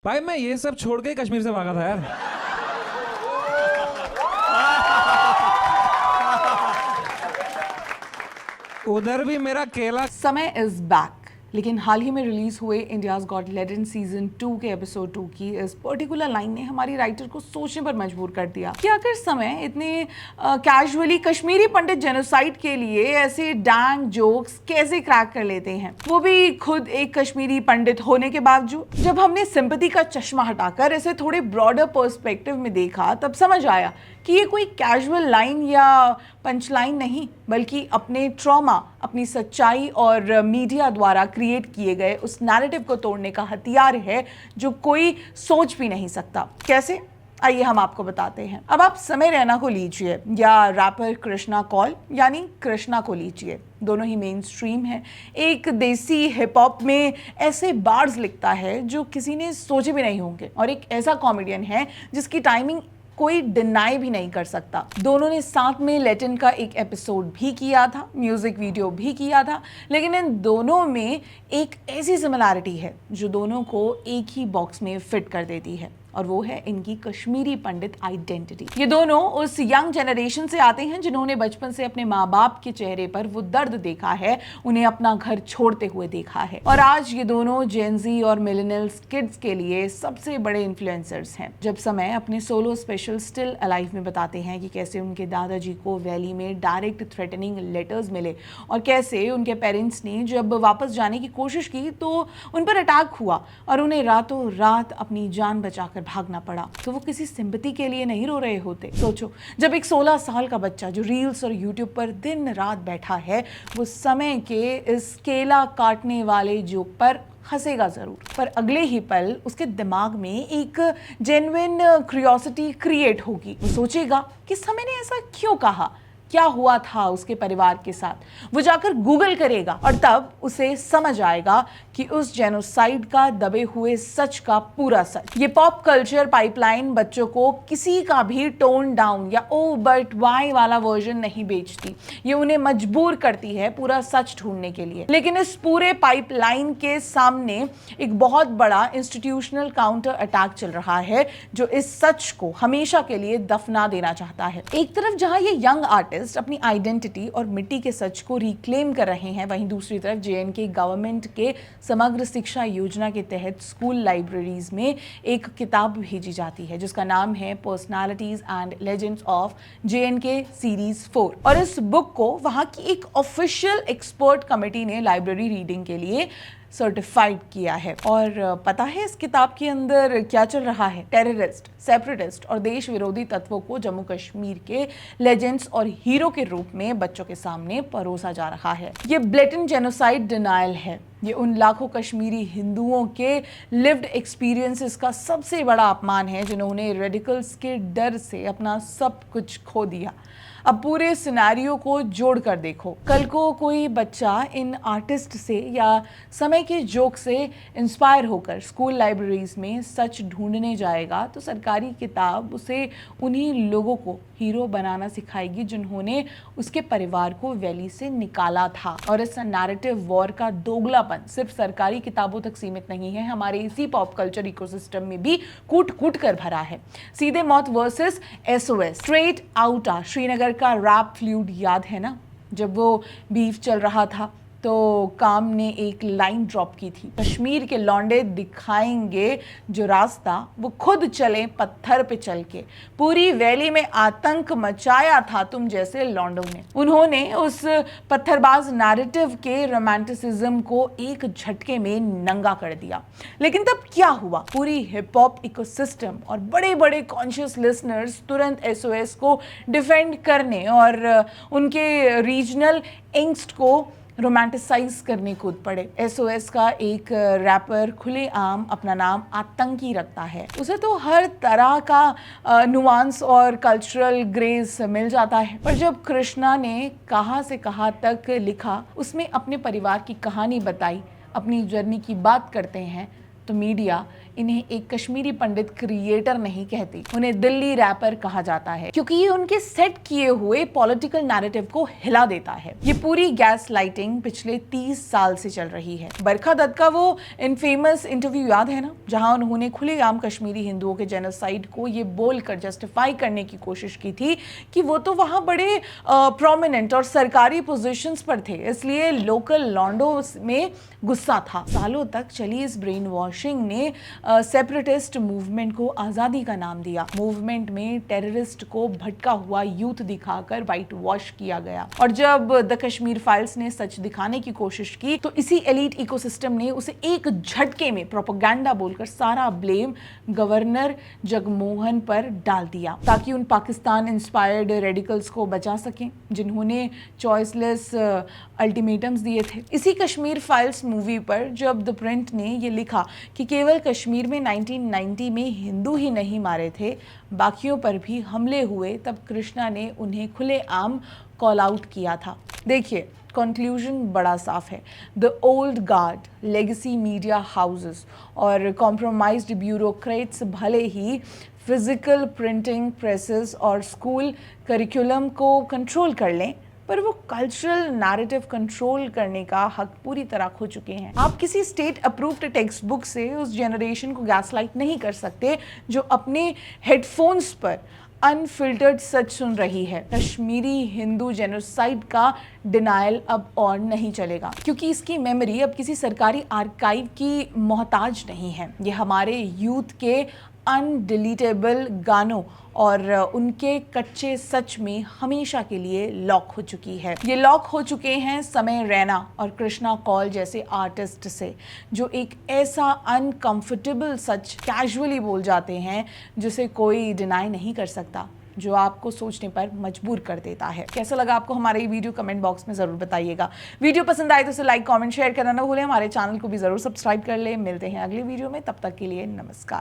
भाई मैं ये सब छोड़ के कश्मीर से भागा था यार। उधर भी मेरा केला। समय इज बैक, लेकिन हाल ही में रिलीज हुए इंडियाज गॉट लेजेंड सीजन 2 के एपिसोड 2 की इस पर्टिकुलर लाइन ने हमारी राइटर को सोचने पर मजबूर कर दिया कि आखिर समय इतने कैजुअली कश्मीरी पंडित जेनोसाइड के लिए ऐसे डैंग जोक्स कैसे क्रैक कर लेते हैं, वो भी खुद एक कश्मीरी पंडित होने के बावजूद। जब हमने सिंपैथी का चश्मा हटाकर इसे थोड़े ब्रॉडर पर्सपेक्टिव में देखा, तब समझ आया कि ये कोई कैजुअल लाइन या पंच लाइन नहीं, बल्कि अपने ट्रॉमा, अपनी सच्चाई और मीडिया द्वारा क्रिएट किए गए उस नैरेटिव को तोड़ने का हथियार है जो कोई सोच भी नहीं सकता। कैसे? आइए हम आपको बताते हैं। अब आप समय रैना को लीजिए या रैपर कृष्णा कौल यानी कृष्णा को लीजिए, दोनों ही मेन स्ट्रीम हैं। एक देसी हिप हॉप में ऐसे बार्ड्स लिखता है जो किसी ने सोचे भी नहीं होंगे, और एक ऐसा कॉमेडियन है जिसकी टाइमिंग कोई डिनाई भी नहीं कर सकता। दोनों ने साथ में लैटिन का एक एपिसोड भी किया था, म्यूजिक वीडियो भी किया था, लेकिन इन दोनों में एक ऐसी सिमिलैरिटी है जो दोनों को एक ही बॉक्स में फिट कर देती है, और वो है इनकी कश्मीरी पंडित आइडेंटिटी। ये दोनों उस यंग जनरेशन से आते हैं जिन्होंने बचपन से अपने माँ बाप के चेहरे पर वो दर्द देखा है, उन्हें अपना घर छोड़ते हुए देखा है, और आज ये दोनों जेनजी और मिलेनियल्स किड्स के लिए सबसे बड़े इन्फ्लुएंसर्स हैं। जब समय अपने सोलो स्पेशल स्टिल अलाइव में बताते हैं कि कैसे उनके दादाजी को वैली में डायरेक्ट थ्रेटनिंग लेटर्स मिले, और कैसे उनके पेरेंट्स ने जब वापस जाने की कोशिश की तो उन पर अटैक हुआ और उन्हें रातों रात अपनी जान बचाकर भागना पड़ा, तो वो किसी सिंपैथी के लिए नहीं रो रहे होते। सोचो, जब एक 16 साल का बच्चा जो रील्स और यूट्यूब पर दिन रात बैठा है, वो समय के इस केला काटने वाले जोक पर हंसेगा जरूर, पर अगले ही पल उसके दिमाग में एक जेन्युइन क्यूरियोसिटी क्रिएट होगी। वो सोचेगा कि समय ने ऐसा क्यों कहा, क्या हुआ था उसके परिवार के साथ। वो जाकर गूगल करेगा और तब उसे समझ आएगा कि उस जेनोसाइड का दबे हुए सच का पूरा सच। ये पॉप कल्चर पाइपलाइन बच्चों को किसी का भी टोन डाउन या ओ बट वाई वाला वर्जन नहीं बेचती, ये उन्हें मजबूर करती है पूरा सच ढूंढने के लिए। लेकिन इस पूरे पाइपलाइन के सामने एक बहुत बड़ा इंस्टीट्यूशनल काउंटर अटैक चल रहा है जो इस सच को हमेशा के लिए दफना देना चाहता है। एक तरफ जहां ये यंग आर्टिस्ट अपनी आइडेंटिटी और मिट्टी के सच को रिक्लेम कर रहे हैं, वहीं दूसरी तरफ जेएनके गवर्नमेंट के समग्र शिक्षा योजना के तहत स्कूल लाइब्रेरीज में एक किताब भेजी जाती है जिसका नाम है personalities and legends of JNK series 4, और इस बुक को वहां की एक ऑफिशियल एक्सपर्ट कमेटी ने लाइब्रेरी रीडिंग के लिए सर्टिफाइड किया है। और पता है इस किताब के अंदर क्या चल रहा है? टेररिस्ट, सेपरेटिस्ट और देश विरोधी तत्वों को जम्मू कश्मीर के लेजेंड्स और हीरो के रूप में बच्चों के सामने परोसा जा रहा है। ये ब्लेटेंट जेनोसाइड डिनायल है, ये उन लाखों कश्मीरी हिंदुओं के लिव्ड एक्सपीरियंसेस का सबसे बड़ा अपमान है जिन्होंने रेडिकल्स के डर से अपना सब कुछ खो दिया। अब पूरे सिनेरियो को जोड़ कर देखो, कल को कोई बच्चा इन आर्टिस्ट से या समय के जोक से इंस्पायर होकर स्कूल लाइब्रेरीज में सच ढूंढने जाएगा तो सरकारी किताब उसे उन्हीं लोगों को हीरो बनाना सिखाएगी जिन्होंने उसके परिवार को वैली से निकाला था। और इस नैरेटिव वॉर का दोगलापन सिर्फ सरकारी किताबों तक सीमित नहीं है, हमारे इसी पॉप कल्चर इकोसिस्टम में भी कूट कूट कर भरा है। सीधे मौत versus SOS, straight outta Srinagar का रैप फ्लूड याद है ना? जब वो बीफ चल रहा था तो काम ने एक लाइन ड्रॉप की थी, कश्मीर के लौंडे दिखाएंगे जो रास्ता वो खुद चले पत्थर पे चल के, पूरी वैली में आतंक मचाया था तुम जैसे लौंडों ने। उन्होंने उस पत्थरबाज नैरेटिव के रोमांटिसिज्म को एक झटके में नंगा कर दिया। लेकिन तब क्या हुआ? पूरी हिप हॉप इकोसिस्टम और बड़े बड़े कॉन्शियस लिसनर्स तुरंत एसओएस को डिफेंड करने और उनके रीजनल एंग्स्ट को रोमांटिसाइज करने कूद पड़े। एसओएस का एक रैपर खुलेआम अपना नाम आतंकी रखता है, उसे तो हर तरह का नुआंस और कल्चरल ग्रेस मिल जाता है। पर जब कृष्णा ने कहाँ से कहाँ तक लिखा, उसमें अपने परिवार की कहानी बताई, अपनी जर्नी की बात करते हैं, तो मीडिया इन्हें एक कश्मीरी पंडित क्रिएटर नहीं कहती, उन्हें दिल्ली रैपर कहा जाता है, क्योंकि ये उनके सेट किए हुए पॉलिटिकल नैरेटिव को हिला देता है। ये पूरी गैस लाइटिंग पिछले 30 साल से चल रही है। बरखा दत्त का वो इनफेमस इंटरव्यू याद है ना, जहां उन्होंने खुलेआम कश्मीरी हिंदुओं के जेनोसाइड को ये बोलकर जस्टिफाई करने की कोशिश की थी कि वो तो वहां बड़े प्रोमिनेंट और सरकारी पोजीशंस पर थे, इसलिए लोकल लॉन्डो में गुस्सा था। सालों तक चली इस ब्रेन वॉशिंग ने सेपरेटिस्ट मूवमेंट को आजादी का नाम दिया। मूवमेंट में टेररिस्ट को भटका हुआ यूथ दिखाकर वाइट वॉश किया गया, और जब द कश्मीर फाइल्स ने सच दिखाने की कोशिश की तो इसी एलीट इकोसिस्टम ने उसे एक झटके में प्रोपेगेंडा बोलकर सारा ब्लेम गवर्नर जगमोहन पर डाल दिया, ताकि उन पाकिस्तान इंस्पायर्ड रेडिकल्स को बचा सकें जिन्होंने चॉइसलेस अल्टीमेटम्स दिए थे। इसी कश्मीर फाइल्स मूवी पर जब द प्रिंट ने ये लिखा कि केवल कश्मीर में 1990 में हिंदू ही नहीं मारे थे, बाकियों पर भी हमले हुए, तब कृष्णा ने उन्हें खुलेआम कॉल आउट किया था। देखिए, कंक्लूजन बड़ा साफ है। The old guard, legacy media houses और कॉम्प्रोमाइज्ड ब्यूरोक्रेट्स भले ही फिजिकल प्रिंटिंग प्रेसेस और स्कूल करिकुलम को कंट्रोल कर लें, पर वो कल्चरल नैरेटिव कंट्रोल करने का हक पूरी तरह खो चुके हैं। आप किसी स्टेट अप्रूव्ड टेक्स्ट बुक से उस जनरेशन को गैसलाइट नहीं कर सकते जो अपने हेडफोन्स पर अनफिल्टर्ड सच सुन रही है। कश्मीरी हिंदू जेनोसाइड का डिनायल अब और नहीं चलेगा, क्योंकि इसकी मेमोरी अब किसी सरकारी आर्काइव की मोहताज नहीं है। ये हमारे यूथ के अनडिलीटेबल गानों और उनके कच्चे सच में हमेशा के लिए लॉक हो चुकी है। ये लॉक हो चुके हैं समय रैना और कृष्णा कौल जैसे आर्टिस्ट से, जो एक ऐसा अनकंफर्टेबल सच कैजुअली बोल जाते हैं जिसे कोई डिनाई नहीं कर सकता, जो आपको सोचने पर मजबूर कर देता है। कैसा लगा आपको हमारा ये वीडियो, कमेंट बॉक्स में जरूर बताइएगा। वीडियो पसंद आए तो उसे लाइक, कमेंट, शेयर करना ना भूलें। हमारे चैनल को भी जरूर सब्सक्राइब कर ले। मिलते हैं अगले वीडियो में, तब तक के लिए नमस्कार।